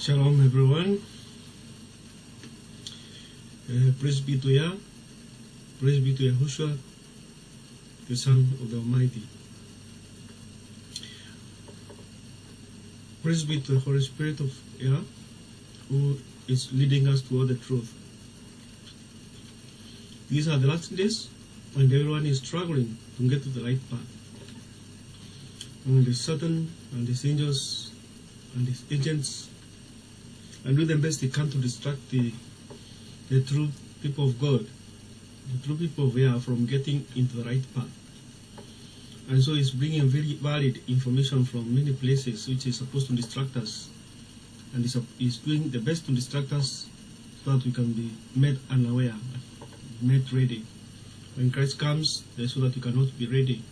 Shalom everyone. Praise be to Yah. Praise be to Yahushua, the Son of the Almighty. Praise be to the Holy Spirit of Yah, who is leading us to all the truth. These are the last days when everyone is struggling to get to the right path. And the Satan and his angels and his agents and do the best they can to distract the true people of God, the true people of Yah, from getting into the right path. And so he's bringing very valid information from many places which is supposed to distract us, and he's doing the best to distract us so that we can be made unaware, made ready. When Christ comes, so that we cannot be ready,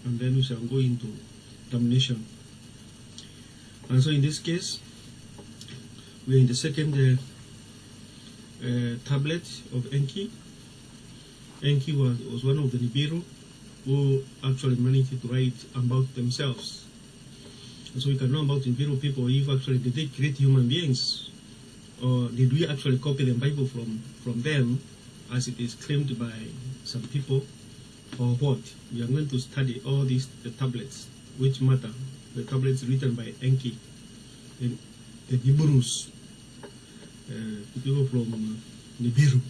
and then we shall go into damnation. And so in this case, we are in the second tablet of Enki. Enki was one of the Nibiru who actually managed to write about themselves. And so we can know about Nibiru people if actually did they create human beings, or did we actually copy the Bible from them as it is claimed by some people, or what? We are going to study all these tablets which matter, the tablets written by Enki, the Nibiru's, the people from Nibiru.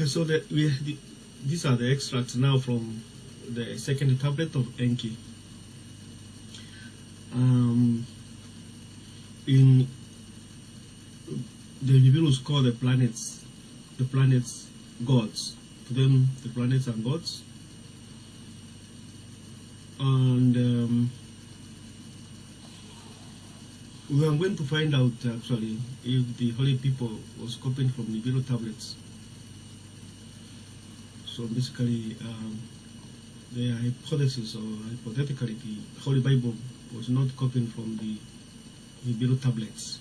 So that these are the extracts now from the second tablet of Enki. In the Nibirus call the planets gods. To them, the planets are gods. And we are going to find out actually if the holy people was copied from Nibiru tablets. So basically, their hypothesis, or hypothetically, the Holy Bible was not copied from the Nibiru tablets.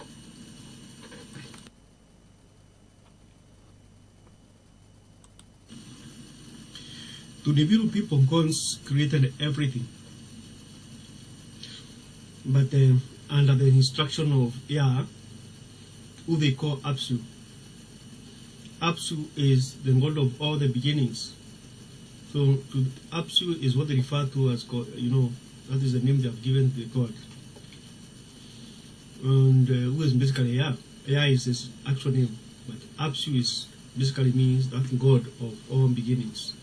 To Nibiru people, gods created everything, but under the instruction of Yah, who they call Apsu. Apsu is the God of all the beginnings. So Apsu is what they refer to as God. That is the name they have given to God. And who is basically Yah. Yah is his actual name, but Apsu is basically means that God of all beginnings.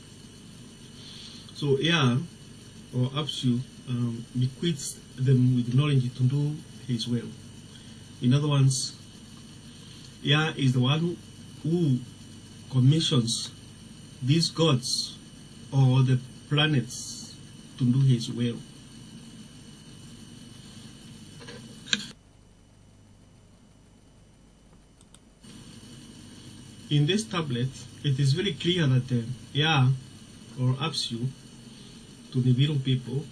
So Yah, or Apsu, bequeaths them with knowledge to do his will. In other words, Yah is the one who commissions these gods or the planets to do his will. In this tablet, it is very clear that Yah, or Apsu, to Nibiru people,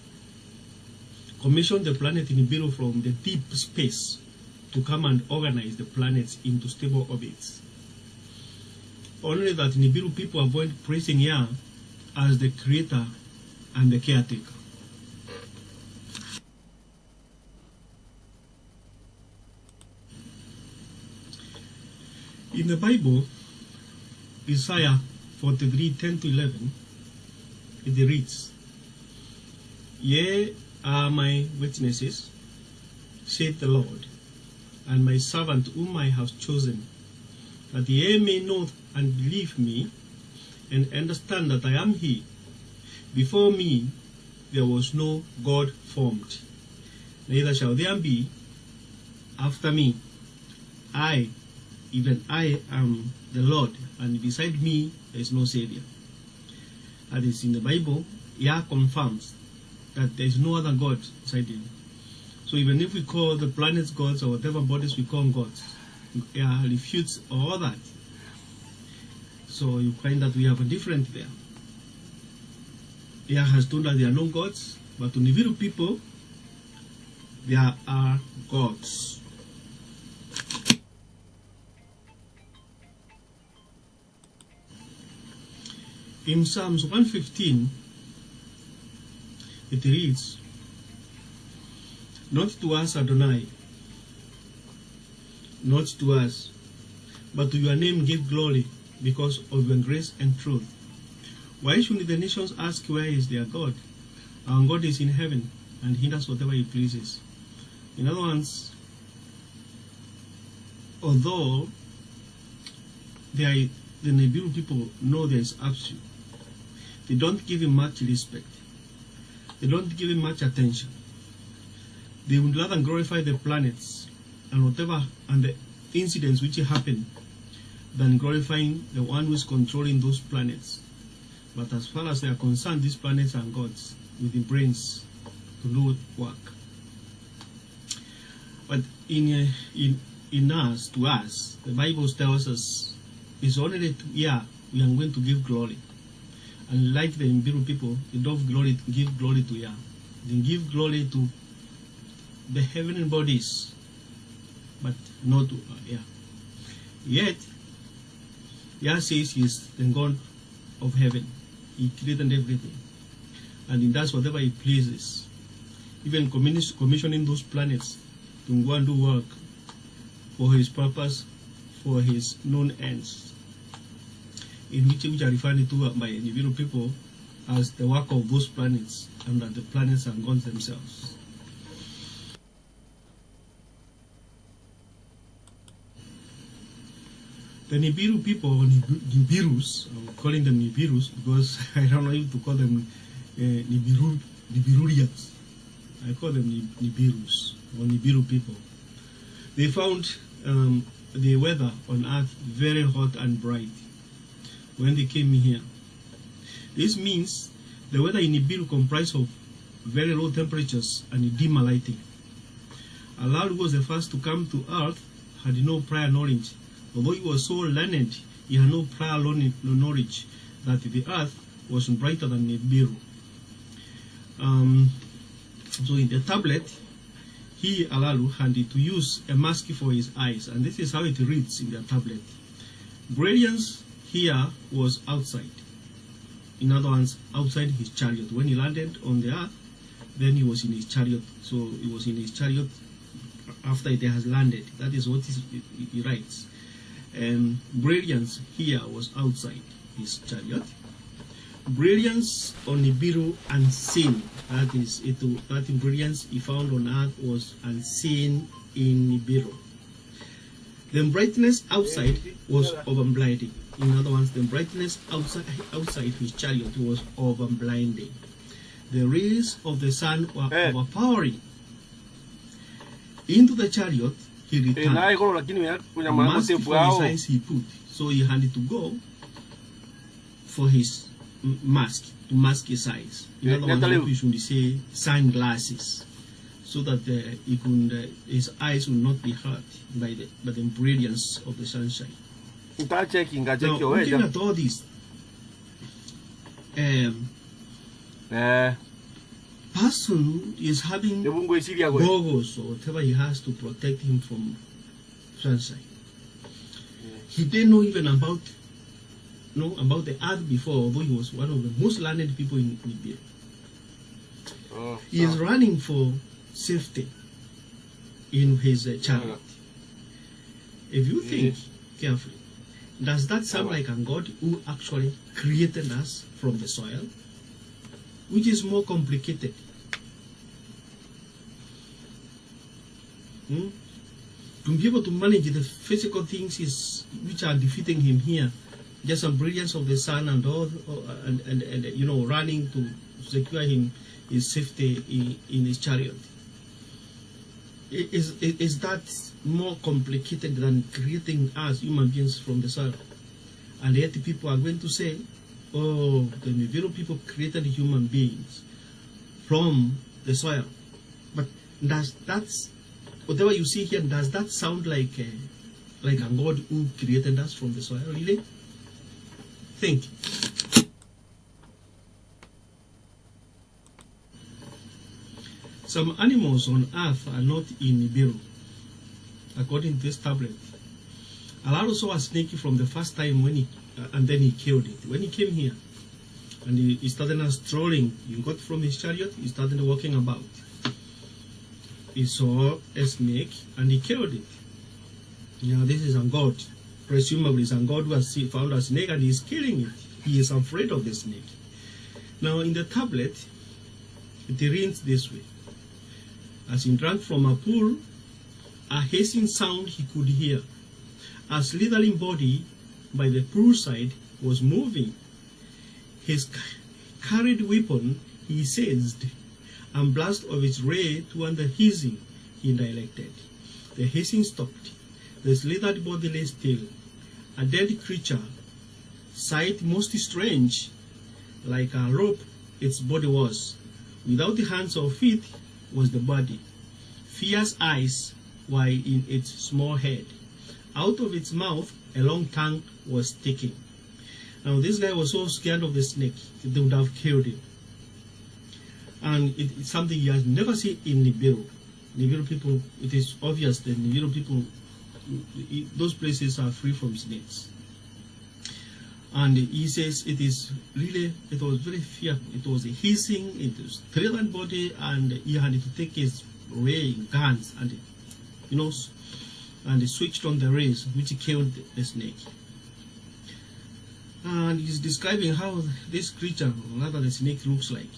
commissioned the planet Nibiru from the deep space to come and organize the planets into stable orbits. Only that Nibiru people avoid praising Yah as the creator and the caretaker. In the Bible, Isaiah 43:10-11, it reads, "Ye are my witnesses, saith the Lord, and my servant whom I have chosen, that ye may know and believe me, and understand that I am He. Before me there was no God formed, neither shall there be after me. I, even I, am the Lord, and beside me there is no Savior." That is in the Bible. Yah confirms that there is no other God beside Him. So even if we call the planets gods, or whatever bodies we call gods, Yah refutes all that. So you find that we have a difference there. Yah has told us there are no gods, but to Nibiru people, there are gods. In Psalms 115, it reads, Not to us, Adonai, not to us, but to your name give glory, because of your grace and truth. Why should the nations ask, where is their God? Our God is in heaven, and he does whatever he pleases. In other words, although the Nibiru people know there is absolute, they don't give him much respect. They don't give him much attention. They would rather glorify the planets and whatever and the incidents which happen than glorifying the one who is controlling those planets. But as far as they are concerned, these planets are gods with the brains to do work. But in us, to us, the Bible tells us it's only to, we are going to give glory. And like the Nibiru people, they don't give glory to Yah. They give glory to the heavenly bodies, but not to Yah. Yet, Yah says he is the God of heaven. He created everything. And he does whatever he pleases. Even commissioning those planets to go and do work for his purpose, for his known ends, in which are referred to by Nibiru people as the work of those planets, and that the planets are gods themselves. The Nibiru people, Nibirus, I'm calling them Nibirus because I don't know if to call them Nibirurians. I call them Nibirus, or Nibiru people. They found the weather on Earth very hot and bright when they came here. This means the weather in Nibiru comprised of very low temperatures and dim lighting. Allah, who was the first to come to Earth, had no prior knowledge. Although he was so learned, he had no prior knowledge that the Earth was brighter than Nibiru. So in the tablet, he, Alalu, had to use a mask for his eyes, and this is how it reads in the tablet. Brilliance here was outside. In other words, outside his chariot. When he landed on the earth, then he was in his chariot. So he was in his chariot after it has landed. That is what he writes. And brilliance here was outside his chariot. Brilliance on Nibiru unseen. That is it. That brilliance he found on earth was unseen in Nibiru. The brightness outside was overblinding. In other words, the brightness outside his chariot was overblinding. The rays of the sun were overpowering. Into the chariot he returned. A mask for his eyes he put. So he had to go for his mask, to mask his eyes. In other words, we should say sunglasses, so that he could, his eyes would not be hurt by the brilliance of the sunshine. Now, looking at all this, person is having goggles or whatever he has to protect him from sunshine. He didn't know even about the earth before, although he was one of the most learned people in Libya. He is running for safety in his chariot. If you think carefully, does that sound like a God who actually created us from the soil? Which is more complicated? To be able to manage the physical things which are defeating him here, just some brilliance of the sun and all, and you know, running to secure him his safety in his chariot. Is that more complicated than creating us human beings from the soil? And yet people are going to say, oh, the Nibiru people created human beings from the soil. But whatever you see here, does that sound like a God who created us from the soil, really? Think. Some animals on earth are not in Nibiru, according to this tablet. Allah saw a snake from the first time and then he killed it. When he came here, and he started strolling, he got from his chariot, he started walking about. he saw a snake and he killed it. Now this is a god. Presumably it's a god who has found a snake and he is killing it. He is afraid of the snake. Now in the tablet, it reads this way. As he drank from a pool, a hissing sound he could hear. A slithering body by the poolside was moving. His carried weapon he seized, and blast of its ray toward the hissing he directed. The hissing stopped. The slithered body lay still. A dead creature, sight most strange, like a rope its body was. Without the hands or feet was the body. Fierce eyes were in its small head. Out of its mouth a long tongue was sticking. Now this guy was so scared of the snake that they would have killed him. And it's something he has never seen in Nibiru. Nibiru people, it is obvious that Nibiru people, those places are free from snakes. And he says it was very fearful. It was a hissing, it was threatened body, and he had to take his ray guns and and he switched on the rays, which killed the snake. And he's describing how this creature, or rather the snake, looks like.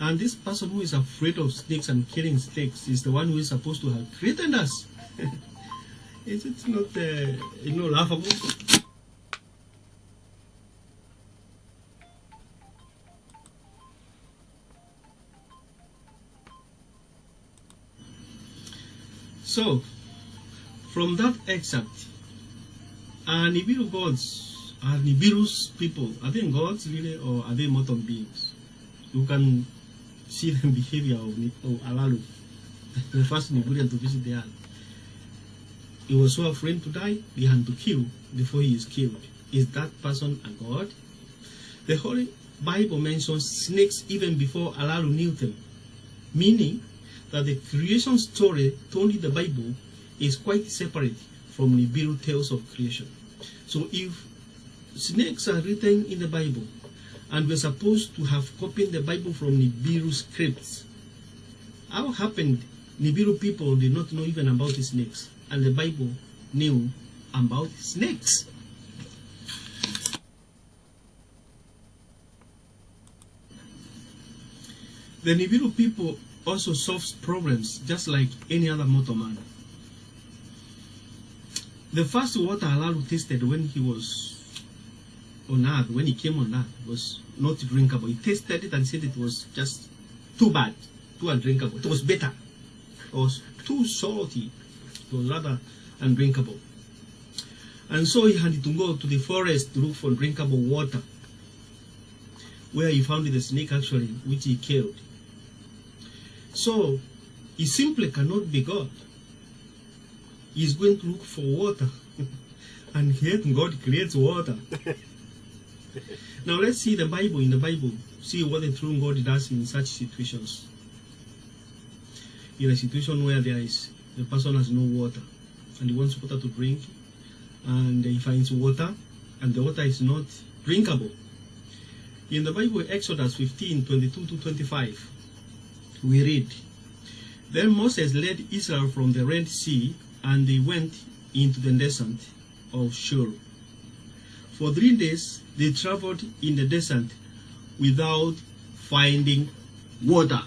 And this person who is afraid of snakes and killing snakes is the one who is supposed to have created us. Is it not, laughable? So, from that excerpt, are Nibiru gods, are Nibiru's people, are they gods really, or are they mortal beings? You can see the behavior of Alalu, the first Nibirian to visit the earth. He was so afraid to die, he had to kill before he is killed. Is that person a god? The Holy Bible mentions snakes even before Alalu knew them, meaning that the creation story told in the Bible is quite separate from Nibiru tales of creation. So if snakes are written in the Bible, and we're supposed to have copied the Bible from Nibiru scripts, how happened Nibiru people did not know even about the snakes, and the Bible knew about snakes? The Nibiru people also solves problems just like any other mortal man. The first water Alalu tasted when he was on earth, when he came on earth, was not drinkable. He tasted it and said it was just too bad, too undrinkable. It was bitter. It was too salty. It was rather undrinkable. And so he had to go to the forest to look for drinkable water, where he found the snake actually, which he killed. So, he simply cannot be God. He is going to look for water. And yet God creates water. Now let's see the Bible. In the Bible, see what the true God does in such situations. In a situation where the person has no water, and he wants water to drink, and he finds water, and the water is not drinkable. In the Bible, Exodus 15:22-25, we read, Then Moses led Israel from the Red Sea, and they went into the desert of Shur. For 3 days they traveled in the desert without finding water.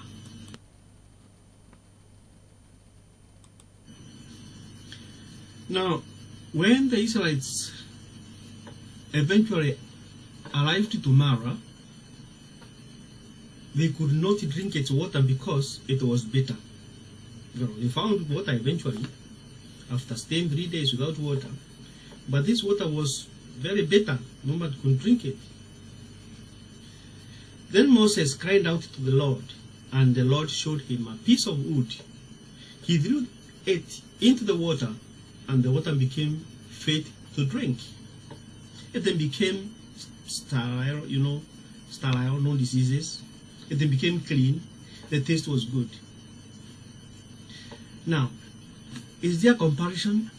Now, when the Israelites eventually arrived to Mara, they could not drink its water because it was bitter. They found water eventually after staying 3 days without water, but this water was very bitter. Nobody could drink it. Then Moses cried out to the Lord, and the Lord showed him a piece of wood. He threw it into the water, and the water became fit to drink. It then became sterile, sterile, no diseases. It then became clean. The taste was good. Now, is there comparison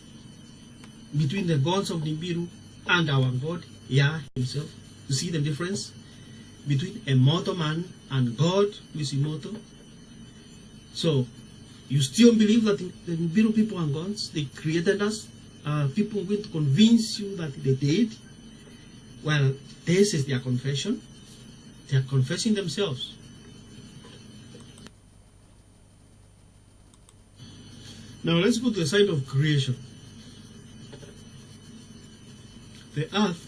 between the gods of Nibiru and our God, Yah himself? You see the difference between a mortal man and God who is immortal? So, you still believe that the Nibiru people are gods? They created us? People are going to convince you that they did? Well, this is their confession. They are confessing themselves. Now let's go to the side of creation. The Earth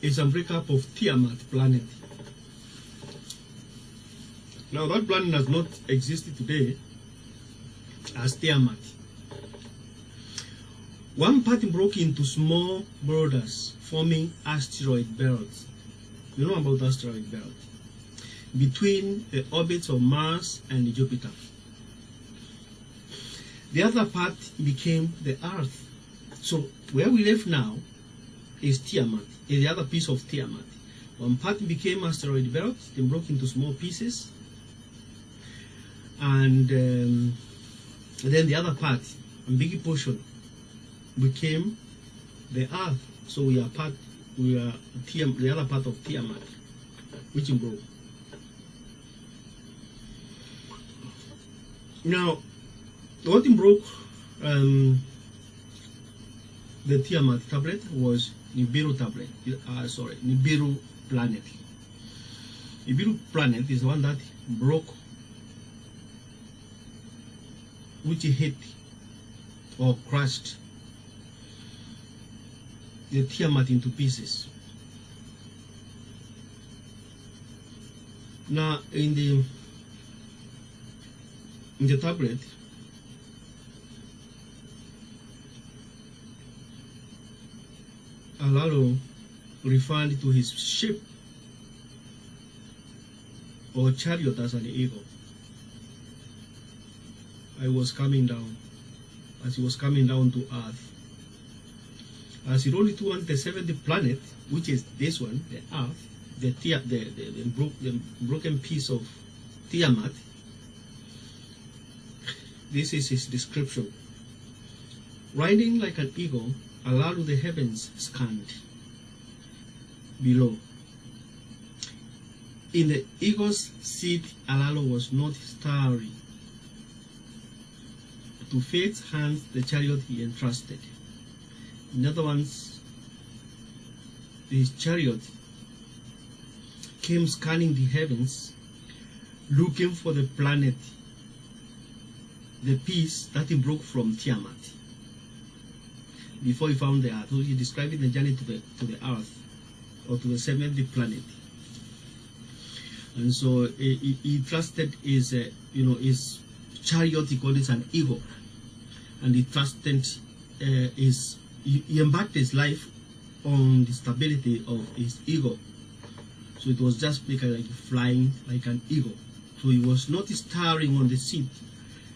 is a breakup of Tiamat planet. Now that planet does not exist today as Tiamat. One part broke into small borders, forming asteroid belts. You know about asteroid belt? Between the orbits of Mars and Jupiter. The other part became the Earth. So where we live now is Tiamat, is the other piece of Tiamat. One part became asteroid belt, then broke into small pieces. And then the other part, a big portion, became the Earth. So we are the other part of Tiamat, which broke. Now, what broke the Tiamat tablet was Nibiru tablet. Nibiru planet. Nibiru planet is the one that broke, which hit or crushed the Tiamat into pieces. Now in the tablet, Alalo referred to his ship or chariot as an eagle. I was coming down, as he was coming down to Earth. As he rolled towards the seventh planet, which is this one, the Earth, the broken piece of Tiamat. This is his description. Riding like an eagle, Alalo the heavens scanned below. In the eagle's seat, Alalo was not starry. To fate's hands the chariot he entrusted. In other words, his chariot came scanning the heavens, looking for the planet, the piece that he broke from Tiamat, before he found the Earth. So he described the journey to the Earth, or to the seventh planet. And so he trusted his chariot. He called it an eagle, and he trusted he embarked his life on the stability of his eagle. So it was just like flying like an eagle. So he was not starring on the seat.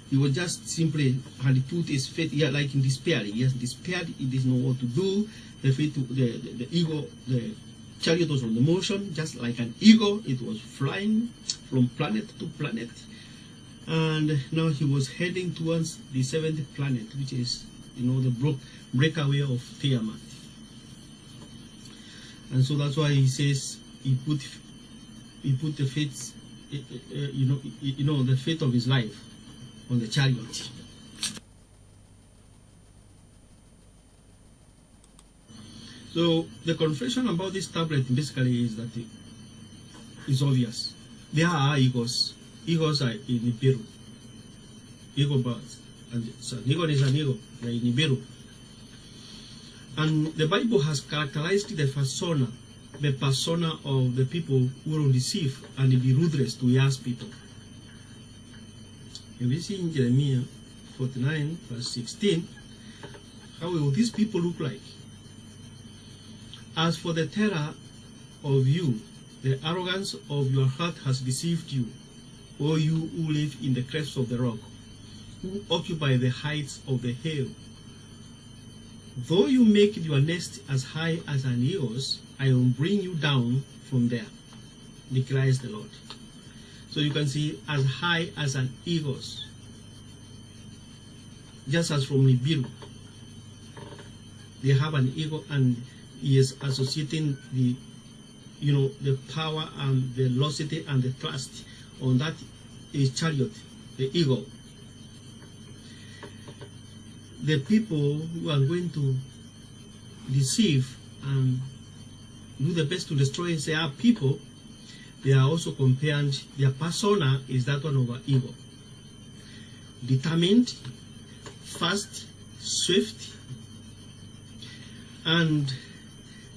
He was just simply had put his faith here, like in despair. He has despaired. He didn't know what to do. The eagle, the chariot was on the motion, just like an eagle. It was flying from planet to planet. And now he was heading towards the seventh planet, which is, the breakaway of Tiamat. And so that's why he says he put the fate, the fate of his life on the chariot. So the confession about this tablet basically is that it's obvious. There are eagles. Eagles are in Nibiru. Eagle birds. And so an eagle is an eagle. They are in Nibiru. And the Bible has characterized the persona of the people who will deceive and be ruthless to Yah's people. If we see in Jeremiah 49 verse 16, how will these people look like? As for the terror of you, the arrogance of your heart has deceived you, O you who live in the clefts of the rock, who occupy the heights of the hill. Though you make your nest as high as an eagle's, I will bring you down from there, declares the Lord. So you can see, as high as an eagle's, just as from Nibiru, they have an eagle, and he is associating the power and the velocity and the thrust on that is chariot, the eagle. The people who are going to deceive and do the best to destroy their people, they are also compared, their persona is that one of an eagle. Determined, fast, swift, and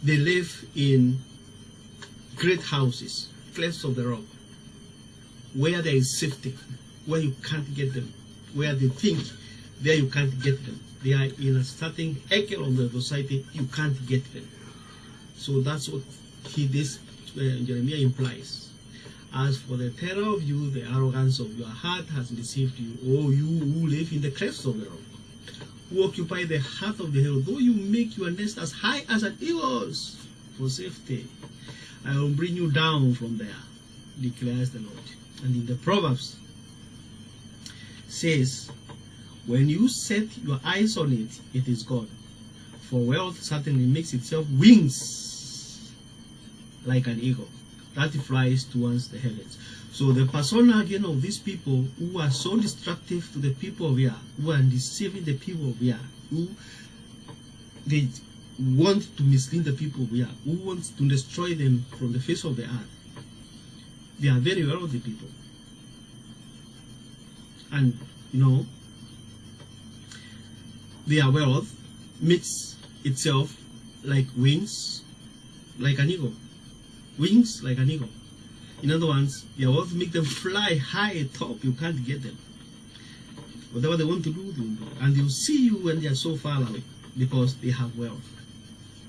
they live in great houses, clefts of the rock, where there is safety, where you can't get them, where they think there you can't get them. They are in a certain echo of the society, you can't get them. So that's what this Jeremiah implies. As for the terror of you, the arrogance of your heart has deceived you. Oh, you who live in the clefts of the rock, who occupy the heart of the hill, though you make your nest as high as an eagle's for safety, I will bring you down from there, declares the Lord. And in the Proverbs says, when you set your eyes on it, it is God. For wealth certainly makes itself wings like an eagle that flies towards the heavens. So the persona again of these people who are so destructive to the people of Yah, who are deceiving the people of Yah, who they want to mislead the people of Yah, who wants to destroy them from the face of the earth, they are very wealthy people. And you know, their wealth makes itself like wings, like an eagle. Wings like an eagle. In other words, their wealth make them fly high top. You can't get them. Whatever they want to do, they do. And they'll see you when they are so far away because they have wealth.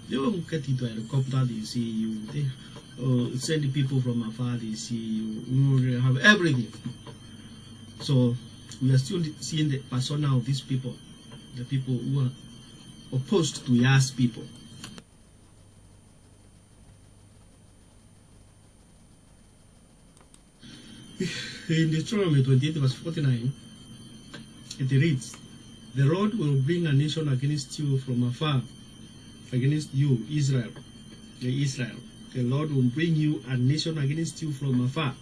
They won't get into a helicopter, they see you. They send people from afar, they see you. They have everything. So we are still seeing the persona of these people, the people who are opposed to Yah's people. In Deuteronomy 28 verse 49, it reads, the Lord will bring a nation against you from afar, against you, Israel. The Lord will bring you a nation against you from afar,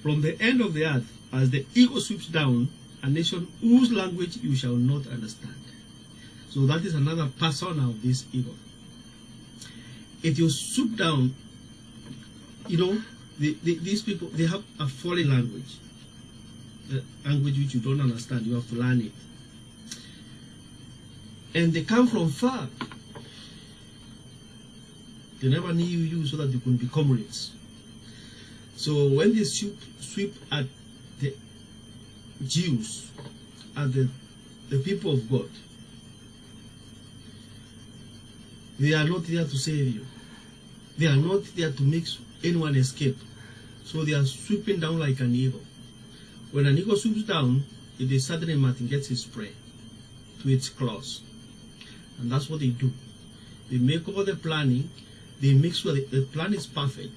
from the end of the earth, as the eagle sweeps down, a nation whose language you shall not understand. So that is another persona of this eagle. It will swoop down, you know, these people, they have a foreign language, the language which you don't understand, you have to learn it. And they come from far. They never knew you so that they could be comrades. So when they sweep at the Jews, at the people of God, they are not there to save you. They are not there to make anyone escape. So they are sweeping down like an eagle. When an eagle swoops down, it is suddenly Martin gets his prey to its claws. And that's what they do. They make all the planning. They make sure that the plan is perfect,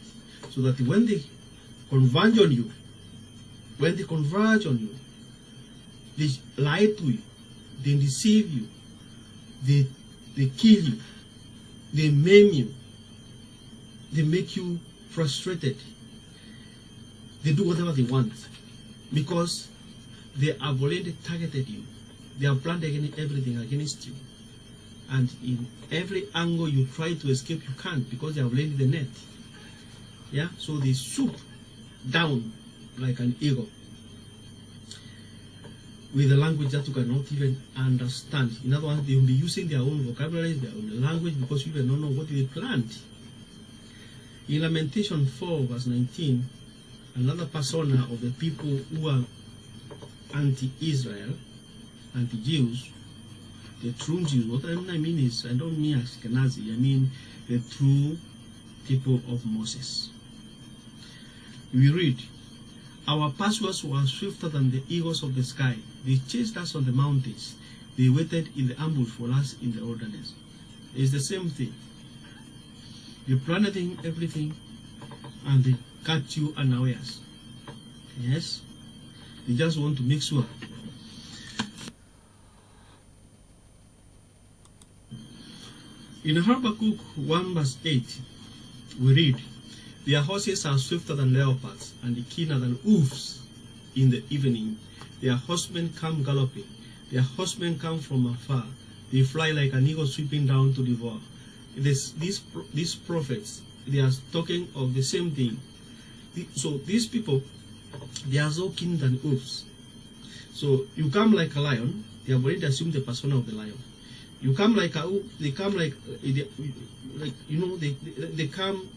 so that when they converge on you, they lie to you, they deceive you, they kill you, they maim you, they make you frustrated. They do whatever they want because they have already targeted you. They have planned everything against you. And in every angle you try to escape, you can't because they have laid the net. Yeah, so they swoop down like an eagle with a language that you cannot even understand. In other words, they will be using their own vocabulary, their own language, because you even don't know what they planned. In Lamentation 4 verse 19, another persona of the people who are anti-Israel, anti-Jews, the true Jews. What I mean is, I don't mean Ashkenazi, I mean the true people of Moses. We read, our pursuers were swifter than the eagles of the sky. They chased us on the mountains. They waited in the ambush for us in the wilderness. It's the same thing. They planned everything and they catch you unawares. Yes? They just want to make sure. In Habakkuk 1 verse 8, we read, their horses are swifter than leopards and keener than wolves in the evening. Their horsemen come galloping. Their horsemen come from afar. They fly like an eagle sweeping down to devour. These prophets, they are talking of the same thing. So these people, they are so keen than wolves. So you come like a lion, they have already assumed the persona of the lion. You come like a wolf, they come like you know, they come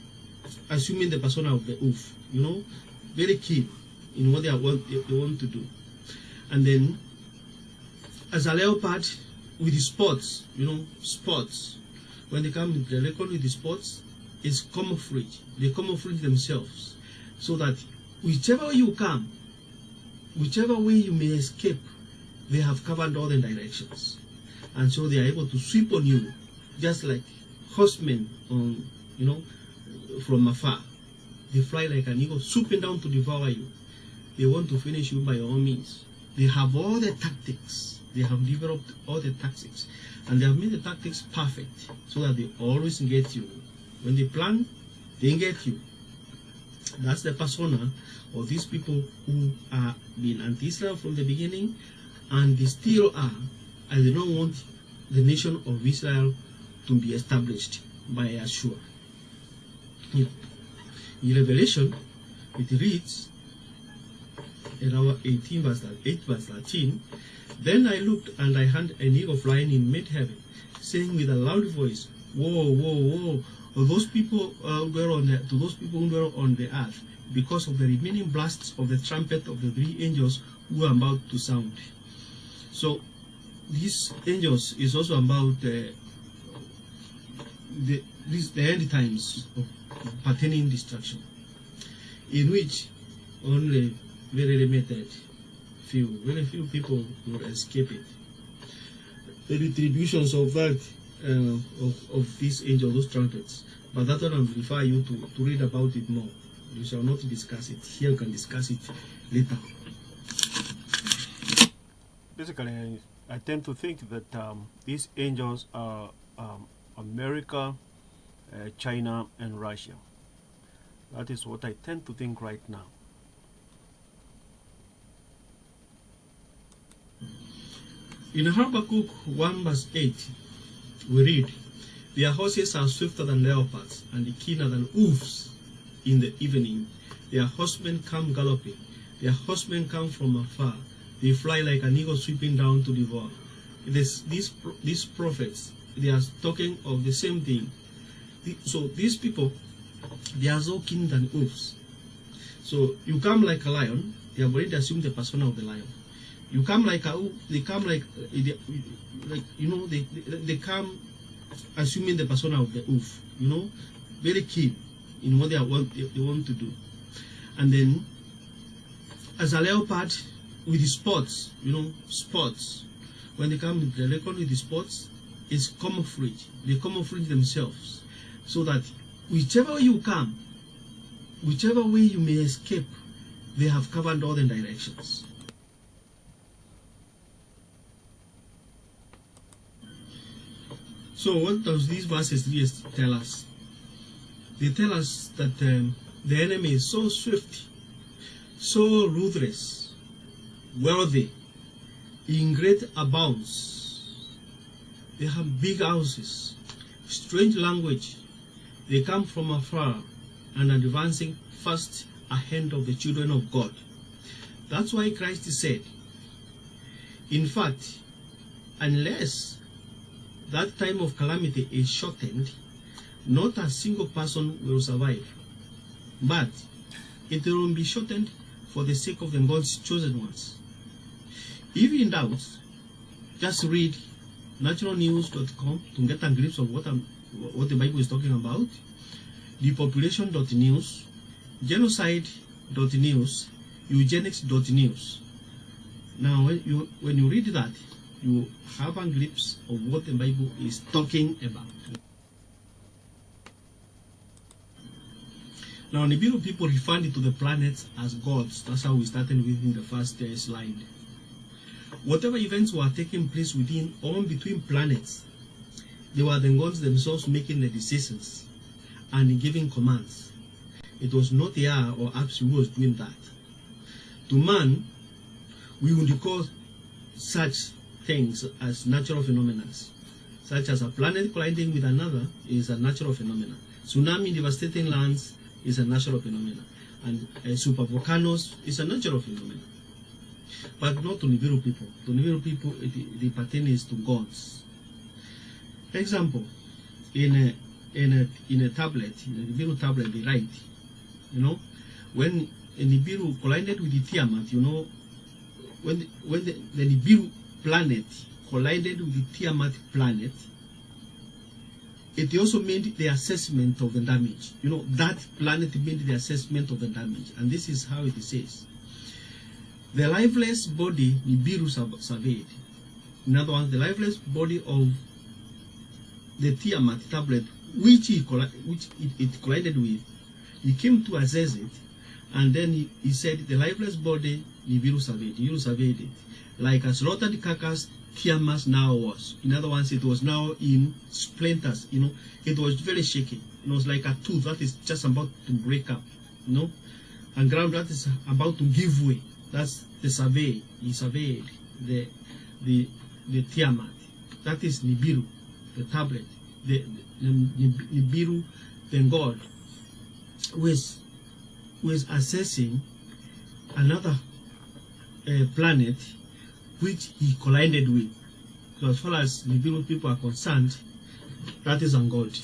assuming the persona of the wolf, you know, very keen in what they want to do. And then as a leopard with the spots, you know, spots, when they come the record with the spots, is camouflage. They camouflage themselves so that whichever way you come, whichever way you may escape, they have covered all the directions. And so they are able to sweep on you, just like horsemen on, you know, from afar. They fly like an eagle, swooping down to devour you. They want to finish you by all means. They have all the tactics. They have developed all the tactics. And they have made the tactics perfect so that they always get you. When they plan, they get you. That's the persona of these people who are being anti-Israel from the beginning, and they still are, and they don't want the nation of Israel to be established by Yeshua. In Revelation, it reads, in our 8 verse 13, then I looked, and I heard an eagle flying in mid-heaven, saying with a loud voice, woe, woe, woe, to those people who were on the earth, because of the remaining blasts of the trumpet of the 3 angels who are about to sound. So these angels is also about the end times of pertaining destruction, in which only very limited very few people will escape it. The retributions of that of these angels, those trumpets, but that one I will refer you to read about it more. We shall not discuss it here. You can discuss it later. Basically, I tend to think that these angels are America, China, and Russia. That is what I tend to think right now. In Habakkuk 1 verse 8, we read, their horses are swifter than leopards, and keener than wolves in the evening. Their horsemen come galloping. Their horsemen come from afar. They fly like an eagle sweeping down to devour. These prophets, they are talking of the same thing. So these people, they are so keen than wolves. So you come like a lion, they have already assumed the persona of the lion. You come like a wolf, they come like you know, they come assuming the persona of the wolf, you know, very keen in what they want to do. And then as a leopard with the spots, you know, spots, when they come with the record with the spots, is camouflage. They camouflage themselves so that whichever way you come, whichever way you may escape, they have covered all the directions. So what does these verses tell us? They tell us that the enemy is so swift, so ruthless, wealthy, in great abounds. They have big houses, strange language. They come from afar and are advancing fast ahead of the children of God. That's why Christ said, in fact, unless that time of calamity is shortened, not a single person will survive. But it will be shortened for the sake of the God's chosen ones. If in doubt, just read naturalnews.com to get a glimpse of what the Bible is talking about, depopulation.news, genocide.news, eugenics.news. Now, when you read that, you have a glimpse of what the Bible is talking about. Now, Nibiru people referred to the planets as gods. That's how we started with in the first slide. Whatever events were taking place within or between planets, they were the gods themselves making the decisions and giving commands. It was not Yah or Apsu who was doing that. To man, we would call such things as natural phenomena, such as a planet colliding with another is a natural phenomenon. Tsunami devastating lands is a natural phenomenon, and supervolcanoes is a natural phenomenon. But not to Nibiru people. To Nibiru people, the pertains to gods. Example, in a tablet, in a Nibiru tablet, they write, when a Nibiru collided with the Tiamat, when the Nibiru planet collided with the Tiamat planet, it also made the assessment of the damage. That planet made the assessment of the damage. And this is how it says. The lifeless body Nibiru surveyed. In other words, the lifeless body of the Tiamat tablet, which it collided with, he came to assess it, and then he said the lifeless body Nibiru surveyed it. Like a slaughtered carcass, Tiamat now was. In other words, it was now in splinters. It was very shaky. It was like a tooth that is just about to break up. And ground that is about to give way. That's the survey. He surveyed the Tiamat. That is Nibiru, the tablet. The Nibiru, the god, was assessing another planet which he collided with. So as far as Nibiru people are concerned, that is a god.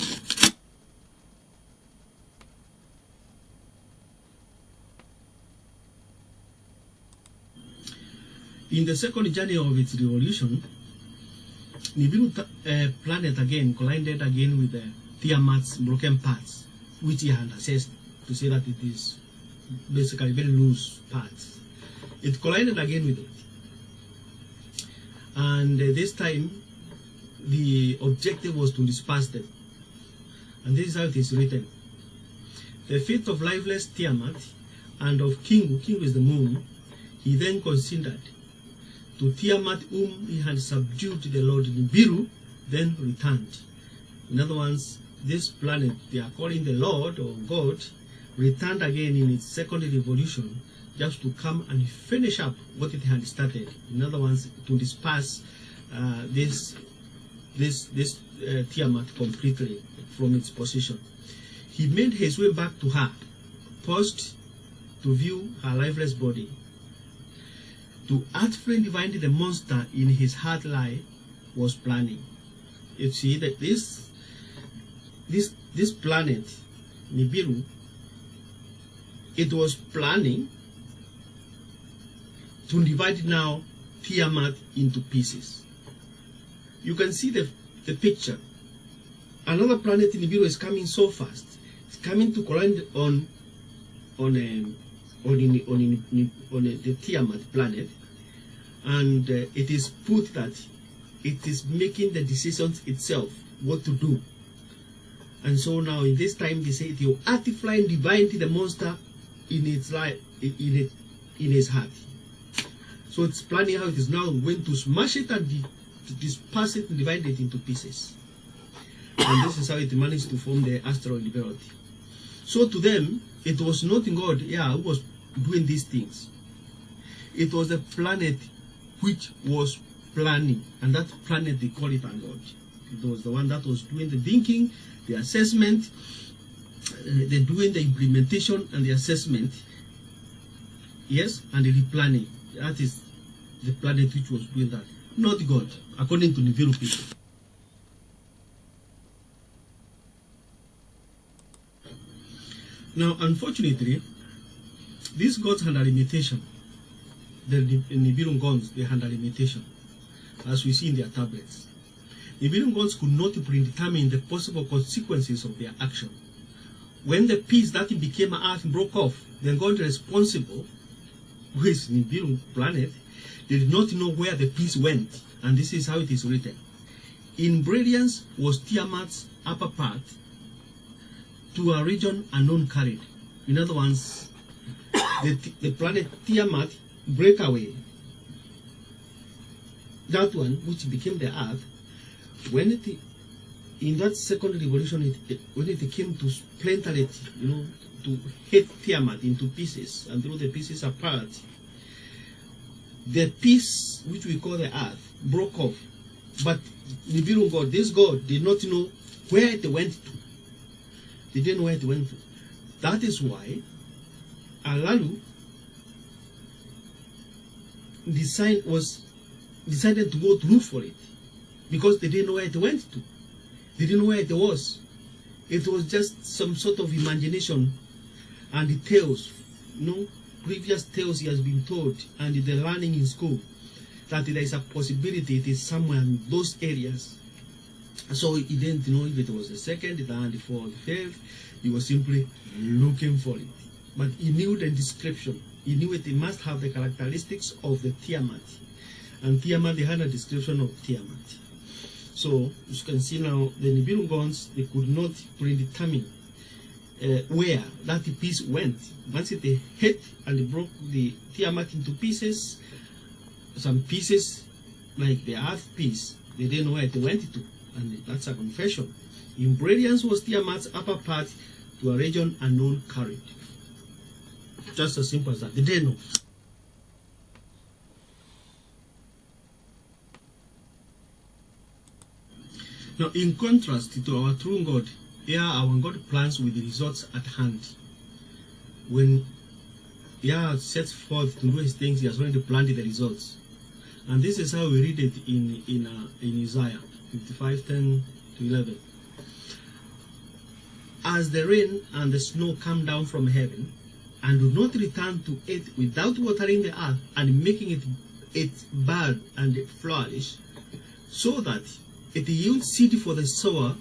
In the second journey of its revolution, Nibiru planet again collided again with the Tiamat's broken parts, which he had assessed to say that it is basically very loose parts. It collided again with it. And this time, the objective was to disperse them. And this is how it is written. The fate of lifeless Tiamat and of King is the moon, he then considered. To Tiamat whom he had subdued, the Lord Nibiru then returned. In other words, this planet they are calling the Lord or God returned again in its second revolution just to come and finish up what it had started. In other words, to disperse this Tiamat completely from its position. He made his way back to her, paused to view her lifeless body. To artfully divine the monster in his heart lie was planning. You see that this planet, Nibiru, it was planning to divide now Tiamat into pieces. You can see the picture. Another planet, Nibiru, is coming so fast. It's coming to collide on the Tiamat planet, and it is put that it is making the decisions itself what to do. And so now in this time they say it will artify and divine the monster in its life, in his heart. So it's planning how it is now going to smash it and disperse it and divide it into pieces. And this is how it managed to form the asteroid belt. So to them, it was not God, who was doing these things. It was the planet which was planning, and that planet they call it a God. It was the one that was doing the thinking, the assessment, the doing the implementation and the assessment. Yes, and the replanning. That is the planet which was doing that, not God, according to Nibiru people. Now, unfortunately, these gods had a limitation. The Nibiru gods, they had a limitation, as we see in their tablets. Nibiru gods could not predetermine the possible consequences of their action. When the piece that became Earth broke off, the god responsible, who is Nibiru planet, did not know where the piece went, and this is how it is written. In brilliance was Tiamat's upper part, to a region unknown carried. In other words, the planet Tiamat break away. That one, which became the Earth, when it, in that second revolution, when it came to splinter it, to hit Tiamat into pieces and throw the pieces apart, the piece which we call the earth broke off. But Nibiru God, this God, did not know where it went to. They didn't know where it went to. That is why Alalu decided to go to look for it, because they didn't know where it went to. They didn't know where it was. It was just some sort of imagination and the tales, previous tales he has been told, and the learning in school, that there is a possibility it is somewhere in those areas. So he didn't know if it was the second, the third, the fourth, the fifth. He was simply looking for it. But he knew the description. He knew it must have the characteristics of the Tiamat. And Tiamat, they had a description of Tiamat. So, as you can see now, the Nibiru gods, they could not predetermine where that piece went. Once it hit and they broke the Tiamat into pieces, some pieces, like the earth piece, they didn't know where it went to. And that's a confession. In brilliance was Tiamat's upper part to a region unknown carried. Just as simple as that. They didn't know. Now, in contrast to our true God, here our God plans with the results at hand. When Yah sets forth to do his things, he has already planned the results. And this is how we read it in Isaiah 55:10 to 11. As the rain and the snow come down from heaven, and do not return to it without watering the earth and making it bud and flourish, so that it yields seed for the sower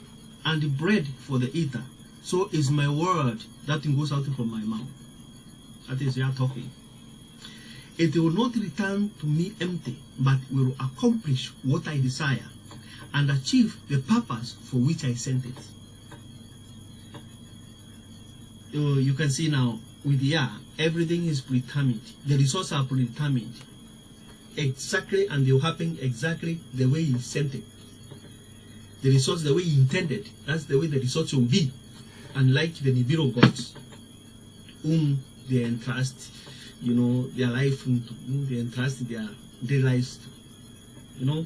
and bread for the eater, so is my word that goes out from my mouth. That is Yah talking. It will not return to me empty, but will accomplish what I desire and achieve the purpose for which I sent it. You can see now, with Yah, everything is predetermined. The results are predetermined. Exactly, and they will happen exactly the way he sent it. The results the way he intended. That's the way the results will be. Unlike the Nibiru gods, whom they entrust, their life into, they entrust their lives to,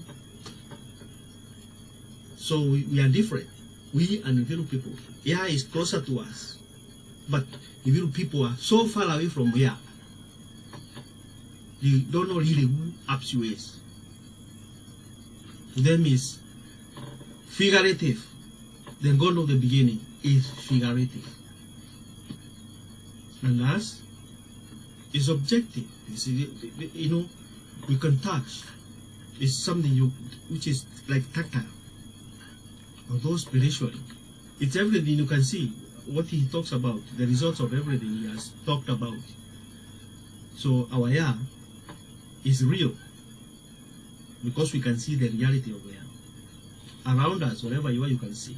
So we are different. We and Nibiru people. Yah is closer to us. But Nibiru people are so far away from Yah. They don't know really who Apsu is. To them is figurative. The God of the beginning is figurative. And us is objective. We can touch. It's something which is like tactile. Although spiritually, it's everything you can see. What he talks about, the results of everything he has talked about. So our Yah is real, because we can see the reality of Yah around us. Wherever you are, you can see.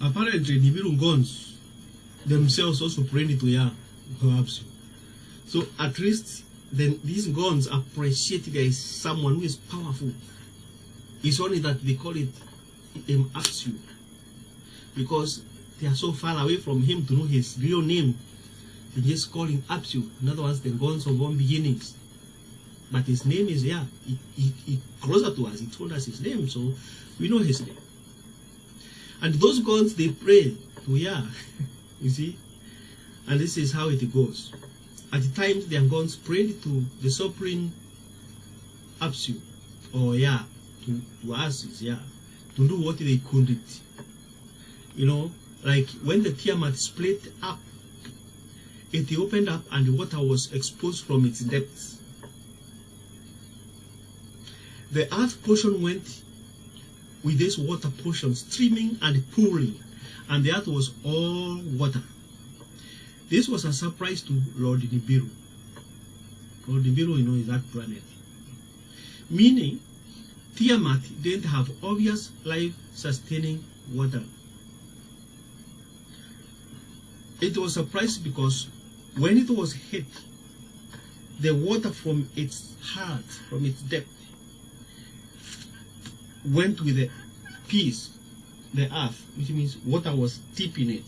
Apparently, Nibiru gods themselves also prayed to Yah, perhaps. So at least then these gods appreciate there is someone who is powerful. It's only that they call it Apsu, because they are so far away from him to know his real name. They just call him Apsu. In other words, the gods of one beginnings. But his name is Yah. He closer to us. He told us his name, so we know his name. And those gods, they pray to Yah. You see? And this is how it goes. At the time, their gods prayed to the supreme Apsu, or Yah, to us is Yah, to do what they couldn't. Like when the Tiamat split up, it opened up and the water was exposed from its depths. The earth portion went with this water portion streaming and pooling, and the earth was all water. This was a surprise to Lord Nibiru. Lord Nibiru, is that planet. Meaning, Tiamat didn't have obvious life-sustaining water. It was a surprise because when it was hit, the water from its heart, from its depth, went with the piece the earth, which means water was deep in it.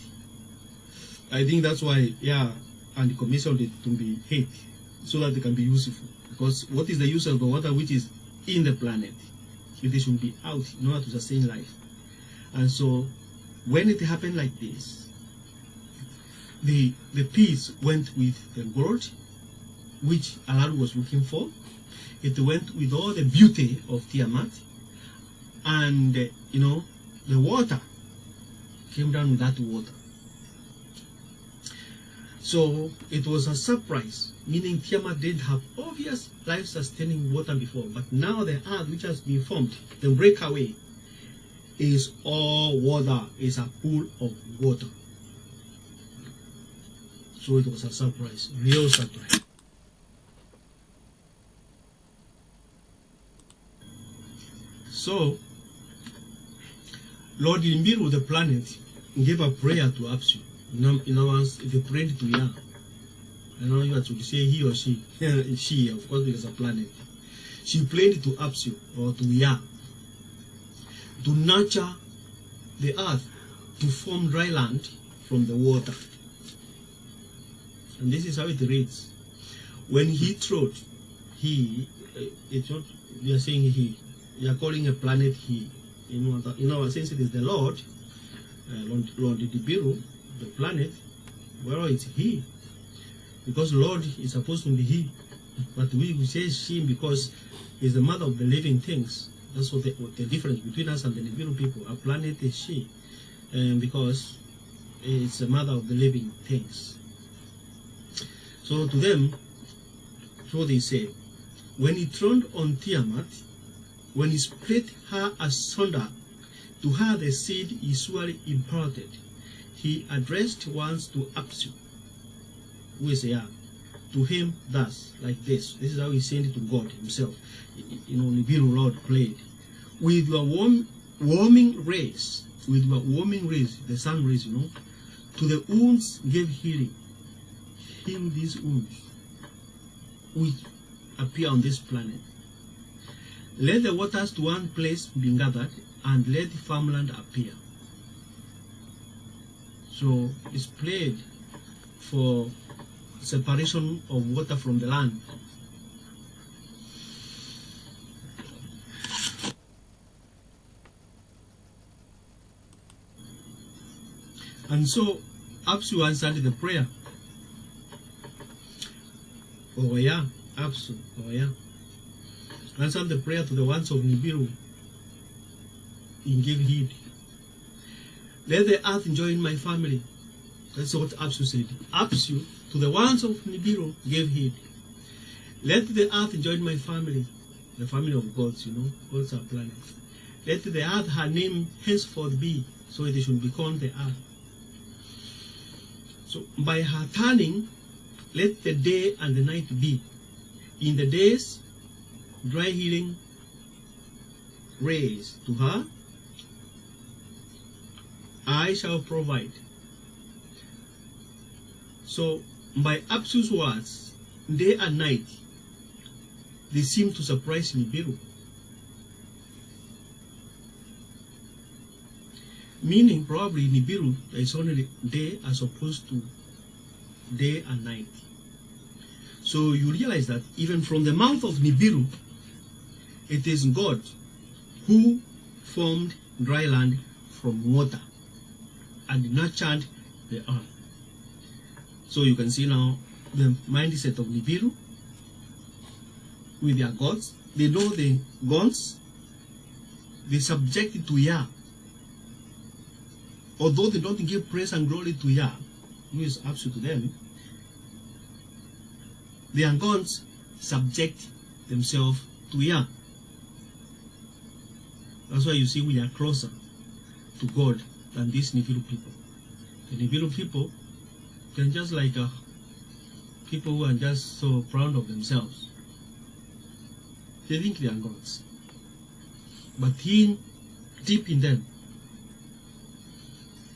I think that's why, yeah, and commissioned it to be hid, so that they can be useful. Because what is the use of the water which is in the planet? It should be out in order to sustain life. And so, when it happened like this, the peace went with the world, which Allah was looking for. It went with all the beauty of Tiamat, and the water came down with that water. So it was a surprise, meaning Tiamat didn't have obvious life-sustaining water before, but now the earth which has been formed, the breakaway, is all water, is a pool of water. So it was a surprise, real surprise. So, Lord Nibiru, the planet, gave a prayer to Apsu. In other words, they prayed to Yah. I know you have to say he or she. She, of course, because a planet. She prayed to Apsu, or to Yah, to nurture the earth, to form dry land from the water. And this is how it reads. When he trod, it's not, we are saying he. We are calling a planet he. In our sense, it is the Lord, Lord Nibiru, the planet. Well, it's he. Because Lord is supposed to be he. But we say she because he's the mother of the living things. That's what the difference between us and the Nibiru people. A planet is she. Because it's the mother of the living things. So to them, so they say, when he turned on Tiamat, when he split her asunder, to her the seed he surely imparted. He addressed once to Apsu, who is Yah, to him thus, like this. This is how he sent it to God himself. Nibiru Lord played. With your warming rays, the sun rays, to the wounds gave healing. Heal these wounds which appear on this planet. Let the waters to one place be gathered, and let the farmland appear. So it's played for separation of water from the land. And so Apsu answered the prayer. Oh yeah, Apsu, oh yeah. Answered the prayer to the ones of Nibiru. He gave heed. Let the earth join my family. That's what Apsu said. Apsu, to the ones of Nibiru, gave heed. Let the earth join my family. The family of gods, gods are planets. Let the earth her name henceforth be, so it should be called the earth. So by her turning, let the day and the night be. In the days, dry healing rays to her, I shall provide. So by Apsu's words, day and night, they seem to surprise Nibiru. Meaning probably Nibiru is only day as opposed to day and night. So you realize that even from the mouth of Nibiru, it is God who formed dry land from water and nurtured the earth. So you can see now the mindset of Nibiru with their gods. They know the gods, they subject it to Yah. Although they don't give praise and glory to Yah, who is Apsu to them, their gods subject themselves to Yah. That's why you see we are closer to God than these Nibiru people. The Nibiru people, they're just like people who are just so proud of themselves. They think they are gods. But deep in them,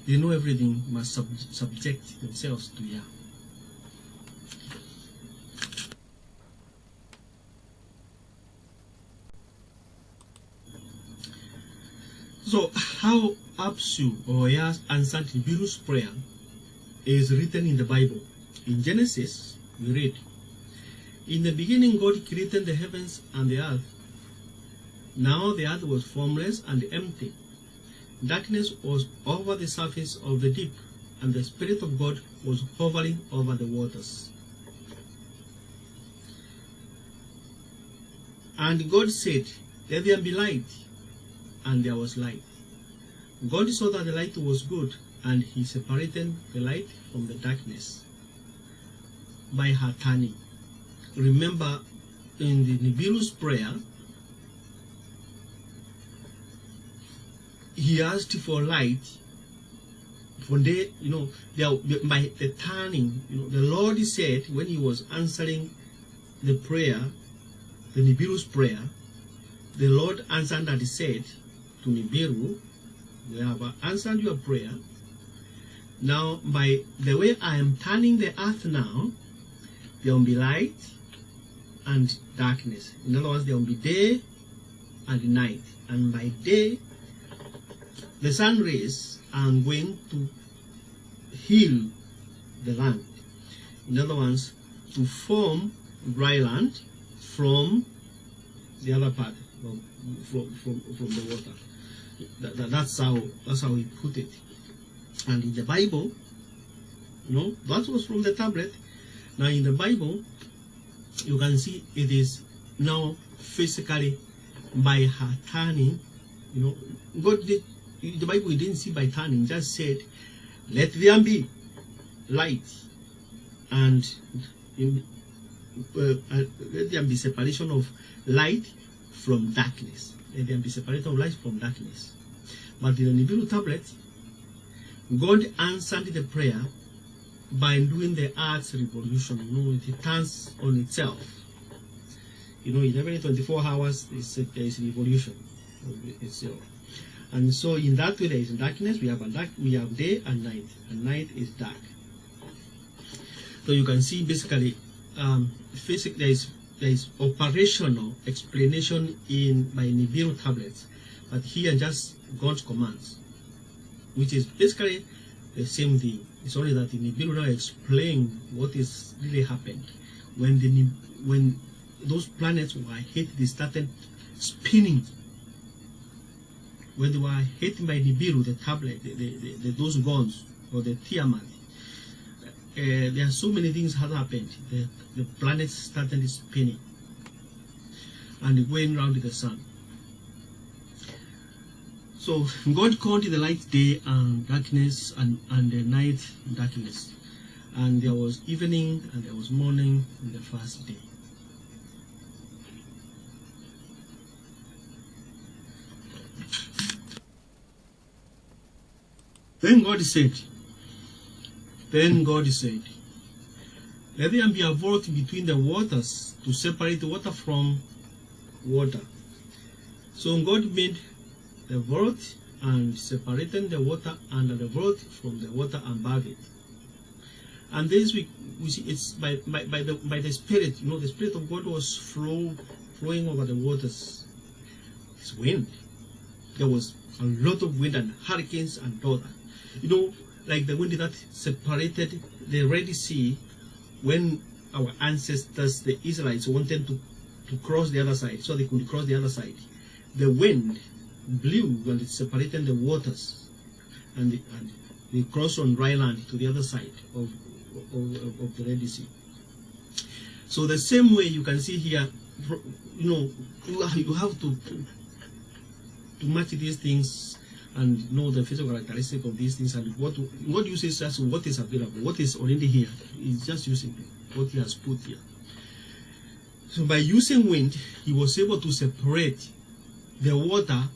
they know everything must subject themselves to Yah. So how Absu or Yah answered Nibiru's prayer is written in the Bible. In Genesis, we read, "In the beginning God created the heavens and the earth. Now the earth was formless and empty. Darkness was over the surface of the deep, and the Spirit of God was hovering over the waters. And God said, 'Let there be light,' and there was light. God saw that the light was good, and he separated the light from the darkness by her turning." Remember, in the Nibiru's prayer, he asked for light for day, by the turning. The Lord said, when he was answering the prayer, the Nibiru's prayer, the Lord answered and said to Nibiru, "We have answered your prayer. Now, by the way I am turning the earth now, there will be light and darkness." In other words, there will be day and night. And by day, the sun rays are going to heal the land. In other words, to form dry land from the other part, from the water. That's how he put it. And in the Bible, that was from the tablet. Now in the Bible, you can see it is now physically by her turning. God did. The Bible we didn't see by turning, just said, "Let there be light," and let there be separation of light from darkness. Let there be separation of light from darkness. But in the Nibiru tablet, God answered the prayer by doing the earth's revolution. It turns on itself. In every 24 hours, there is revolution of itself. And so in that way, there is darkness. We have day and night is dark. So you can see basically, there is operational explanation by Nibiru tablets, but here just God's commands, which is basically the same thing. It's only that the Nibiru now explain what is really happened when those planets were hit. They started spinning. When they were hit by Nibiru, the tablet, those gods or the Tiamat, there are so many things that happened. The planets started spinning and going around the sun. So God called the light day and darkness, and the night darkness. And there was evening and there was morning in the first day. Then God said, "Let there be a vault between the waters to separate the water from water." So God made the vault and separated the water under the vault from the water above it. And this we see it's by the Spirit. The Spirit of God was flowing over the waters. It's wind. There was a lot of wind and hurricanes and all that. Like the wind that separated the Red Sea when our ancestors, the Israelites, wanted to cross the other side, so they could cross the other side. The wind blew and it separated the waters, and they crossed on dry land to the other side of the Red Sea. So the same way you can see here, you have to match these things and know the physical characteristic of these things, and what uses just what is available, what is already here. He's just using what he has put here. So by using wind, he was able to separate the water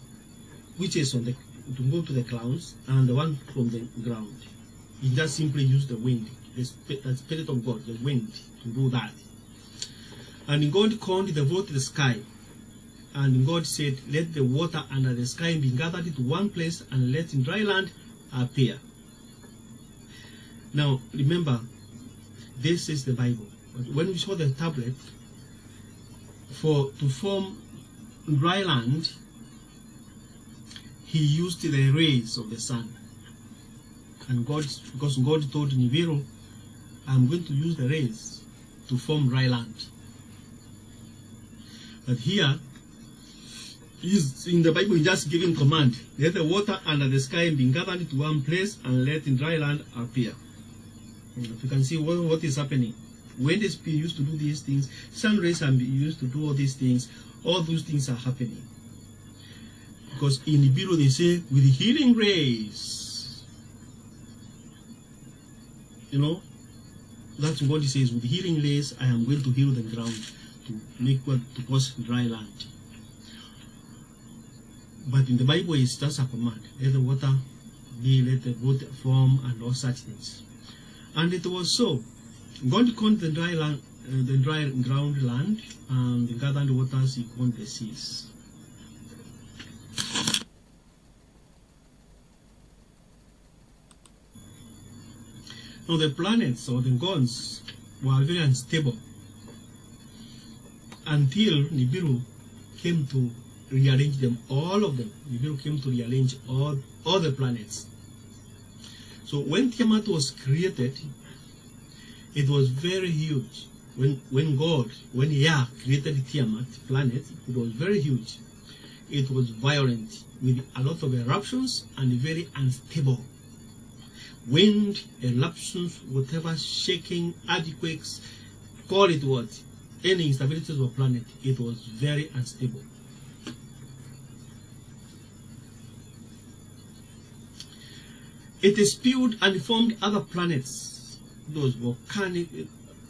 which is to go to the clouds and the one from the ground. He just simply used the wind, the Spirit of God, the wind, to do that. And God called the vault the sky. And God said, "Let the water under the sky be gathered into one place, and let dry land appear." Now, remember, this is the Bible. But when we saw the tablet, to form dry land, he used the rays of the sun. And because God told Nibiru, I'm going to use the rays to form dry land. But here, in the Bible, he's just giving command. Let the water under the sky be gathered to one place and let the dry land appear. If you can see what is happening. When the Spirit used to do these things, sun rays are used to do all these things. All those things are happening. Because in the Bible they say, with healing rays. You know, that's what he says. With healing rays, I am going to heal the ground to cause dry land. But in the Bible, it's just a command. Let the water be, let the water form, and all such things. And it was so. God called the dry land, the dry ground land, and the gathered waters he called the seas. Now the planets or the gods were very unstable until Nibiru came to rearrange them, all of them. Nibiru came to rearrange all the planets. So when Tiamat was created, it was very huge. When Yah created Tiamat planet, it was very huge. It was violent with a lot of eruptions and very unstable. Wind, eruptions, whatever, shaking, earthquakes, call it what, any instabilities of the planet, it was very unstable. It spewed and formed other planets, those volcanic,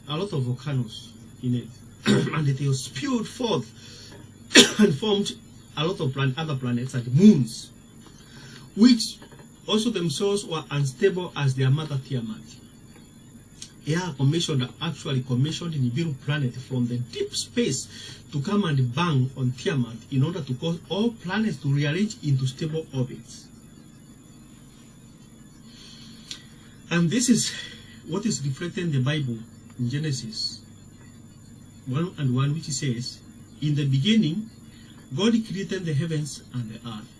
a lot of volcanoes in it, and it was spewed forth and formed a lot of other planets and moons, which also themselves were unstable as their mother Tiamat. Actually commissioned the Nibiru planet from the deep space to come and bang on Tiamat in order to cause all planets to rearrange into stable orbits. And this is what is reflected in the Bible in Genesis 1:1, which says, in the beginning, God created the heavens and the earth.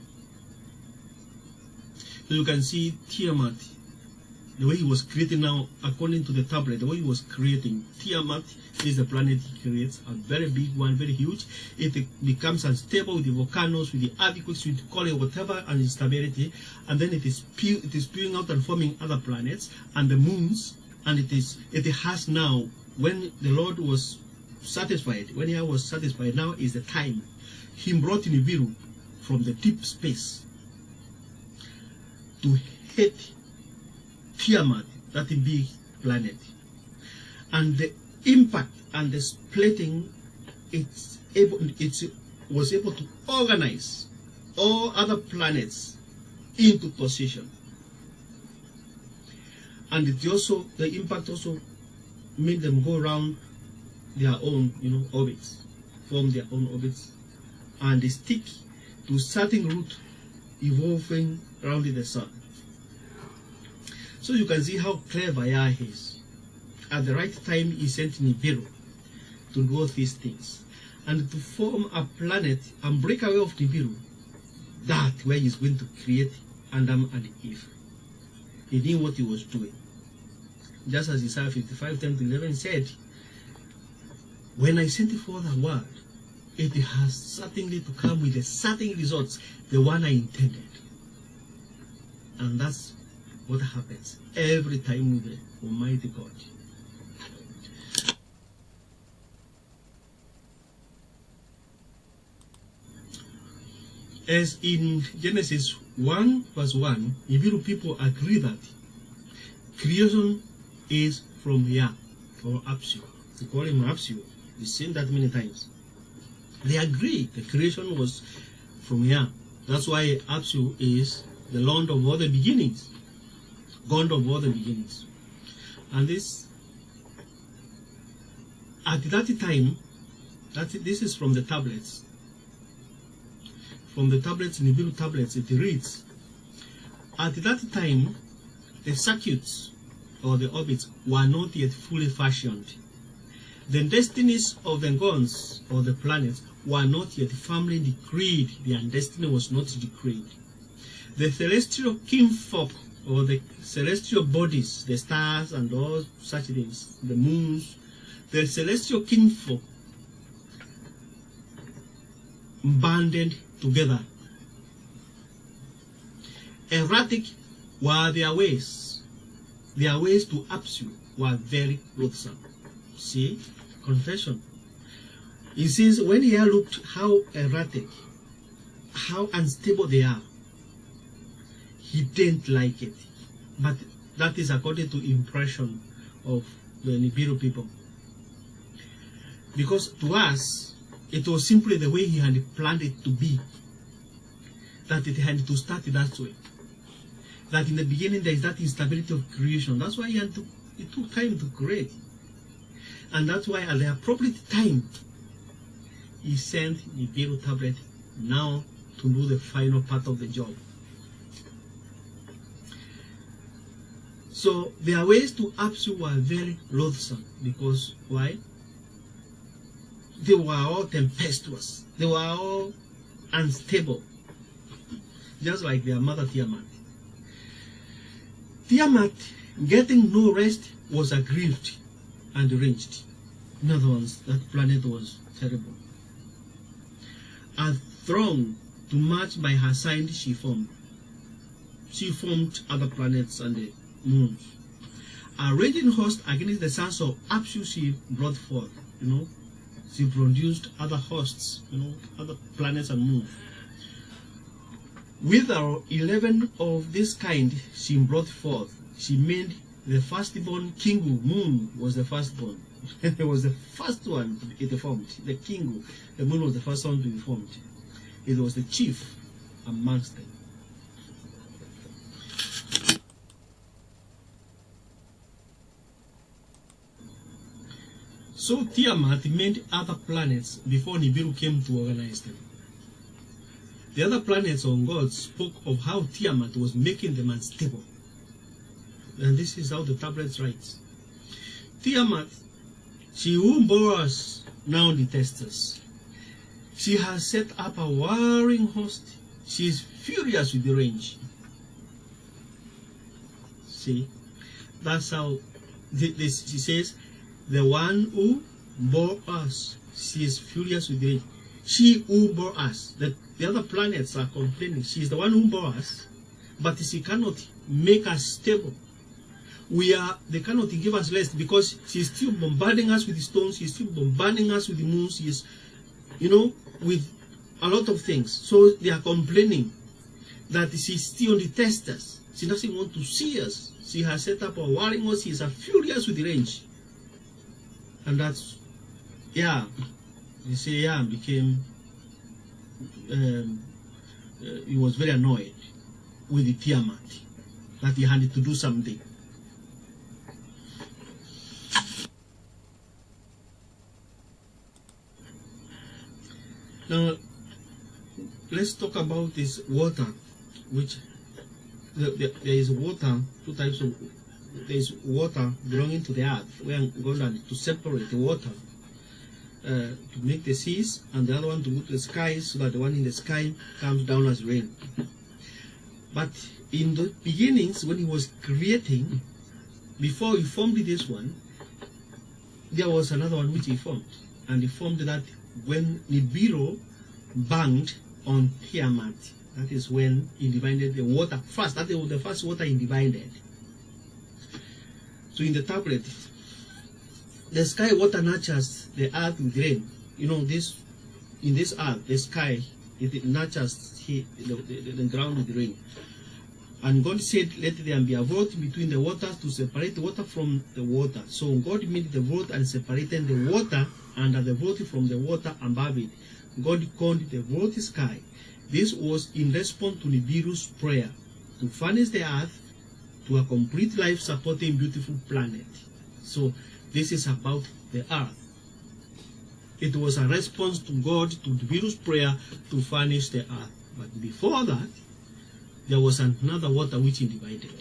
So you can see Tiamat, the way he was creating now, according to the tablet, the way he was creating. Tiamat is the planet he creates, a very big one, very huge. It becomes unstable with the volcanoes, with the earthquakes, with call it whatever, and instability. And then it is spewing out and forming other planets and the moons. And it has now, when the Lord was satisfied, when Yah was satisfied, now is the time. He brought Nibiru from the deep space to hit Tiamat, that big planet. And the impact and the splitting, it was able to organize all other planets into position. And the impact also made them go around their own, orbits, form their own orbits, and they stick to certain route evolving around the sun. So you can see how clever Yah is. At the right time, he sent Nibiru to do these things and to form a planet and break away of Nibiru, that where he's going to create Adam and Eve. He knew what he was doing. Just as Isaiah 55:10-11 said, when I sent it for the word, it has certainly to come with a certain results, the one I intended. And that's what happens every time with the Almighty God. As in Genesis 1:1, Hebrew people agree that creation is from Yah, or Apsu. They call him Apsu. We've seen that many times. They agree the creation was from Yah. That's why Apsu is the Lord of all the beginnings, God of all the beginnings. And this, at that time, this is from the tablets. From the tablets, Nibiru tablets, it reads, at that time, the circuits or the orbits were not yet fully fashioned. The destinies of the gods or the planets were not yet firmly decreed. Their destiny was not decreed. the celestial kinfolk, or the celestial bodies, the stars and all such things, the moons, the celestial kinfolk banded together. Erratic were their ways. Their ways to Apsu were very loathsome. See, confession. He says, when he looked how erratic, how unstable they are, he didn't like it. But that is according to impression of the Nibiru people. Because to us, it was simply the way he had planned it to be, that it had to start that way. That in the beginning there is that instability of creation. That's why it took time to create. And that's why at the appropriate time, he sent Nibiru tablet now to do the final part of the job. So their ways to Apsu were very loathsome. Because why? They were all tempestuous. They were all unstable. Just like their mother Tiamat. Tiamat, getting no rest, was aggrieved and deranged. In other words, that planet was terrible. A throng to march by her side she formed. She formed other planets and the moons. A raging host against the sons of Apsu she brought forth. She produced other hosts, other planets and moons. With 11 of this kind she brought forth. She made the firstborn Kingu. Moon was the firstborn. It was the first one to be formed. The Kingu, the moon, was the first one to be formed. It was the chief amongst them. So Tiamat made other planets before Nibiru came to organize them. The other planets on God spoke of how Tiamat was making them unstable. And this is how the tablets writes. Tiamat, she who bore us, now detests us. She has set up a warring host. She is furious with the range. See, that's how she says, the one who bore us, she is furious with the range. She who bore us, the other planets are complaining. She is the one who bore us, but she cannot make us stable. They cannot give us rest because she's still bombarding us with stones. She's still bombarding us with the moon. She is, with a lot of things. So they are complaining that she still detests us. She doesn't want to see us. She has set up a warring host. She is furious with the range. And that's, became, he was very annoyed with the Tiamat, that he had to do something. Now, let's talk about this water, which there is water, two types of, there is water belonging to the earth. We are going to separate the water to make the seas, and the other one to go to the sky, so that the one in the sky comes down as rain. But in the beginnings, when he was creating, before he formed this one, there was another one which he formed. And he formed that when Nibiru banged on Tiamat, that is when he divided the water first. That was the first water he divided. So in the tablet, the sky water nurtures the earth with rain. In this earth, the sky, it nurtures the ground with rain. And God said, let there be a vote between the waters to separate the water from the water. So God made the vote and separated the water under the vote from the water above it. God called the vote sky. This was in response to Nibiru's prayer to furnish the earth to a complete life-supporting beautiful planet. So this is about the earth. It was a response to God, to Nibiru's prayer to furnish the earth. But before that, there was another water which he divided.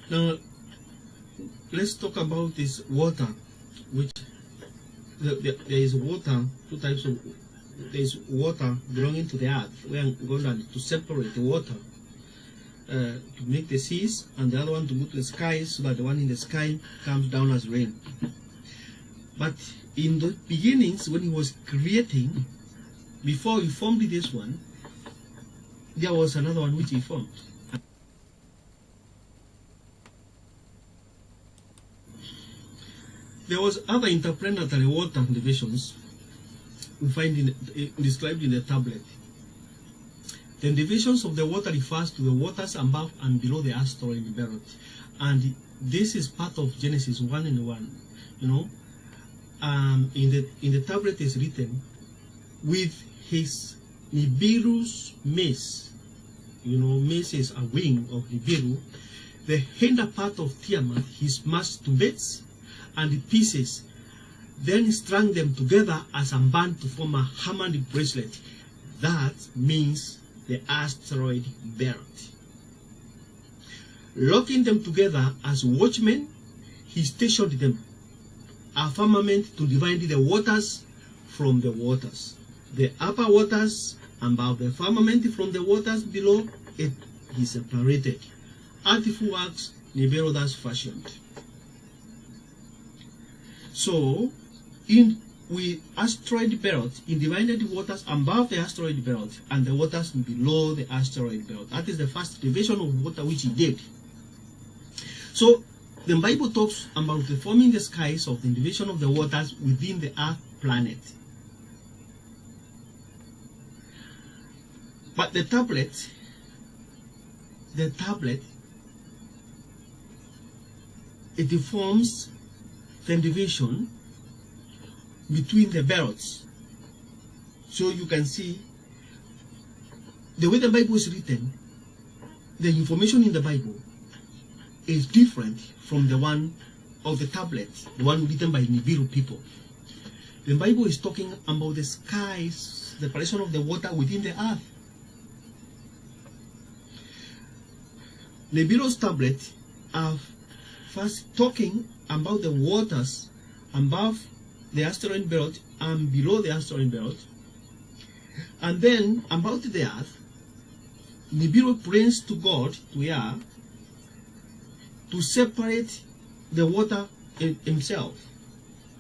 Now, let's talk about this water, which there is water, two types of, there is water belonging to the earth. We are going to separate the water to make the seas, and the other one to go to the sky, so that the one in the sky comes down as rain. But in the beginnings, when he was creating, before he formed this one, there was another one which he formed. There was other interplanetary water divisions we find described in the tablet. The divisions of the water refers to the waters above and below the asteroid belt, and this is part of Genesis 1 and 1. You know, in the tablet is written, with his Nibiru's mace. You know, mace is a wing of Nibiru. The hinder part of Tiamat he smashed to bits and the pieces, then strung them together as a band to form a hammered bracelet. That means the asteroid belt. Locking them together as watchmen, he stationed them, a firmament to divide the waters from the waters. The upper waters above the firmament from the waters below it, he separated. Artful works Nibiru thus fashioned. So, with asteroid belt, he divided the waters above the asteroid belt and the waters below the asteroid belt. That is the first division of water which he did. So, the Bible talks about the forming the skies of the division of the waters within the Earth planet. But the tablet, it forms the division between the belts. So you can see the way the Bible is written, the information in the Bible is different from the one of the tablet, the one written by Nibiru people. The Bible is talking about the skies, the separation of the water within the earth. Nibiru's tablet are first talking about the waters above the asteroid belt and below the asteroid belt, and then about the earth. Nibiru prays to God, to Yah, to separate the water himself,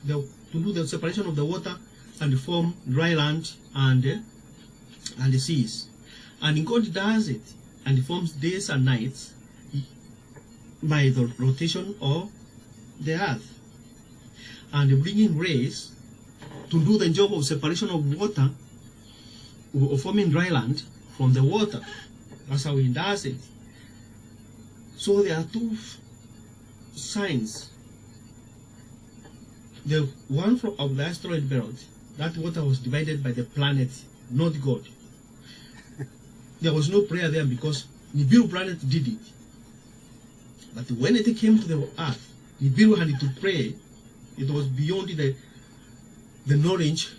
to do the separation of the water and form dry land and the seas. And God does it, and he forms days and nights by the rotation of the earth, and bringing rays to do the job of separation of water, or forming dry land from the water. That's how he does it. So there are two signs. The one of the asteroid belt, that water was divided by the planet, not God. There was no prayer there because Nibiru planet did it. But when it came to the earth, Nibiru had to pray. It was beyond the knowledge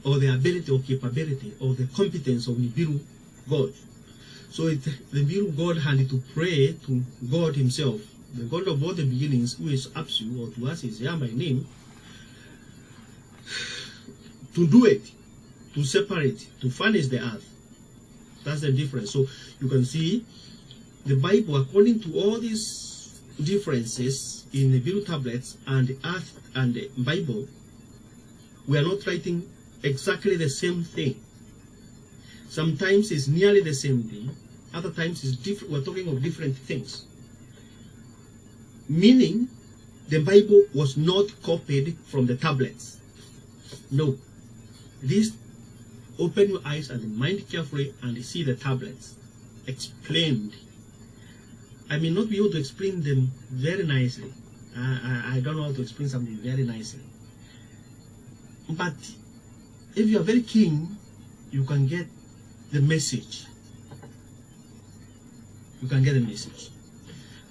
or the ability or capability or the competence of Nibiru God. So the Nibiru God had to pray to God himself, the God of all the beginnings, who is Apsu, or to us is Yah by name, to do it, to separate, to furnish the earth. That's the difference. So you can see the Bible, according to all these differences in the Nibiru tablets and the earth and the Bible, we are not writing exactly the same thing. Sometimes it's nearly the same thing, other times it's different. We're talking of different things. Meaning, the Bible was not copied from the tablets. No. This, open your eyes and mind carefully and see the tablets explained. I may not be able to explain them very nicely. I don't know how to explain something very nicely. But if you are very keen, you can get the message. You can get the message.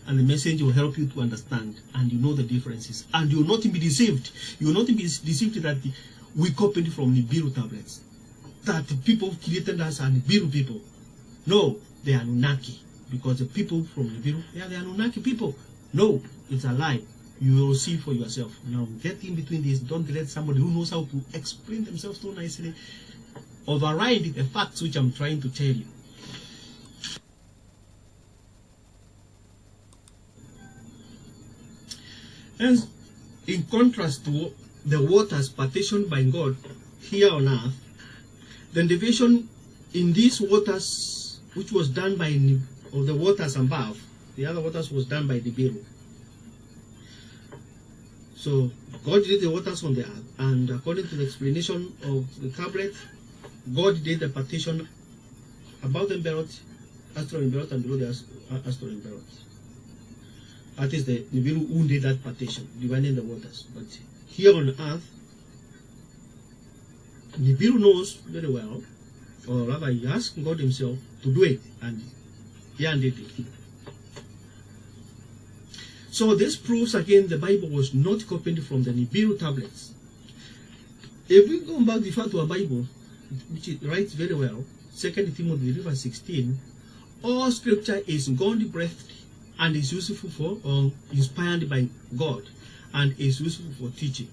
And the message will help you to understand, and you know the differences. And you will not be deceived. You will not be deceived that we copied from Nibiru tablets. That the people created us are Nibiru people. No, they are Anunnaki. Because the people from Nibiru, they are the Anunnaki people. No, it's a lie. you will see for yourself. Now get in between this. Don't let somebody who knows how to explain themselves so nicely override the facts which I'm trying to tell you. And in contrast to the waters partitioned by God here on earth, the division in these waters, which was done by of the waters above, the other waters was done by the Nibiru. So God did the waters on the earth, and according to the explanation of the tablet, God did the partition above the Berot, Astro and Berot, and below the Astro and Berot. That is the Nibiru who did that partition, dividing the waters. But here on earth, Nibiru knows very well, or rather he asked God himself to do it, and he did it. So this proves again the Bible was not copied from the Nibiru tablets. If we go back to our Bible, which it writes very well, 2 Timothy 3:16, all scripture is God-breathed and is useful for, or inspired by God, and is useful for teaching,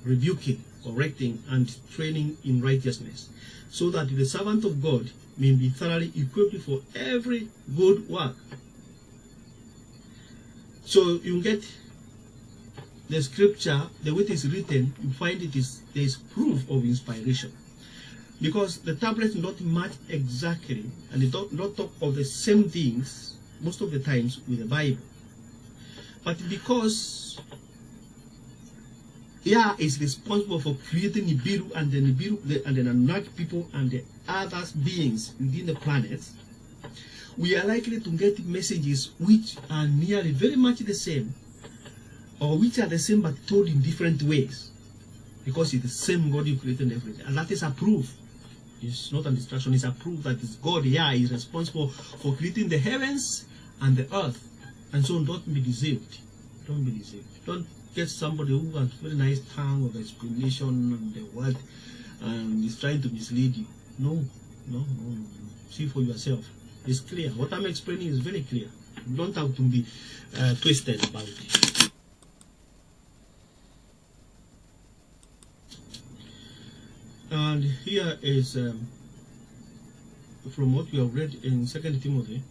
rebuking, correcting, and training in righteousness, so that the servant of God may be thoroughly equipped for every good work. So you get the scripture, the way it is written, you find there is proof of inspiration. Because the tablets not match exactly, and they don't talk of the same things most of the times with the Bible. But because Yah is responsible for creating Nibiru and the Anunnaki people and the other beings within the planets, we are likely to get messages which are nearly very much the same, or which are the same but told in different ways, because it's the same God who created everything, and that is a proof. It's not a distraction, it's a proof that it's God, Yah, is responsible for creating the heavens and the earth. And so don't be deceived. Don't be deceived. Don't get somebody who has a very nice tongue of explanation and the word and is trying to mislead you. No. See for yourself. It's clear. What I'm explaining is very clear. You don't have to be twisted about it. And here is from what we have read in 2 Timothy.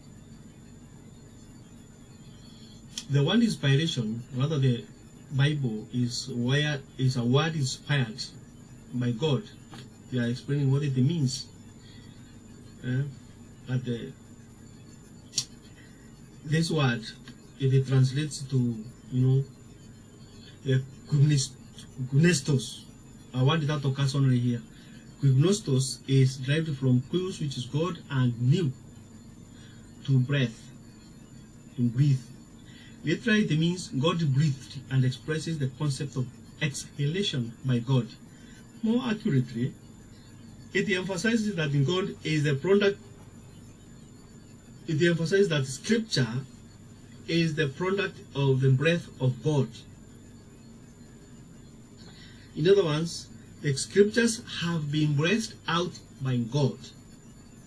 The one inspiration, rather the Bible, is a word inspired by God. They are explaining what it means. But this word, if it translates to, gnostos, a word that occurs only here. Gnostos is derived from quos, which is God, and new, to breath, to breathe. Literally, it means God breathed, and expresses the concept of exhalation by God. More accurately, it emphasizes that God is the product. It emphasizes that Scripture is the product of the breath of God. In other words, the Scriptures have been breathed out by God,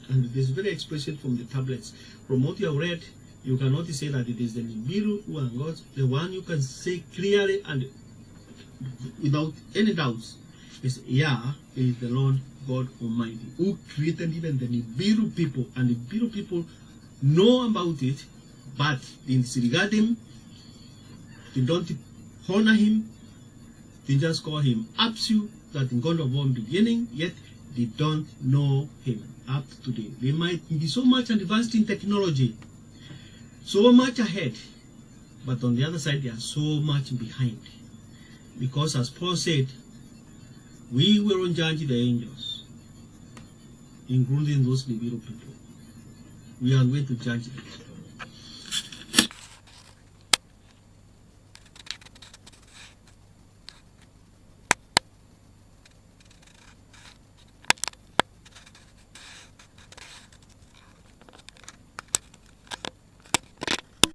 and this is very explicit from the tablets. From what you have read, you cannot say that it is the Nibiru who are God. The one you can say clearly and without any doubts is Yah, is the Lord God Almighty, who created even the Nibiru people, and the Nibiru people know about it, but they disregard him, they don't honor him, they just call him Apsu, that in God of one beginning, yet they don't know him up to today. They might be so much advanced in technology, so much ahead, but on the other side they are so much behind. Because as Paul said, we will judge the angels, including those Nibiru people. We are going to judge them.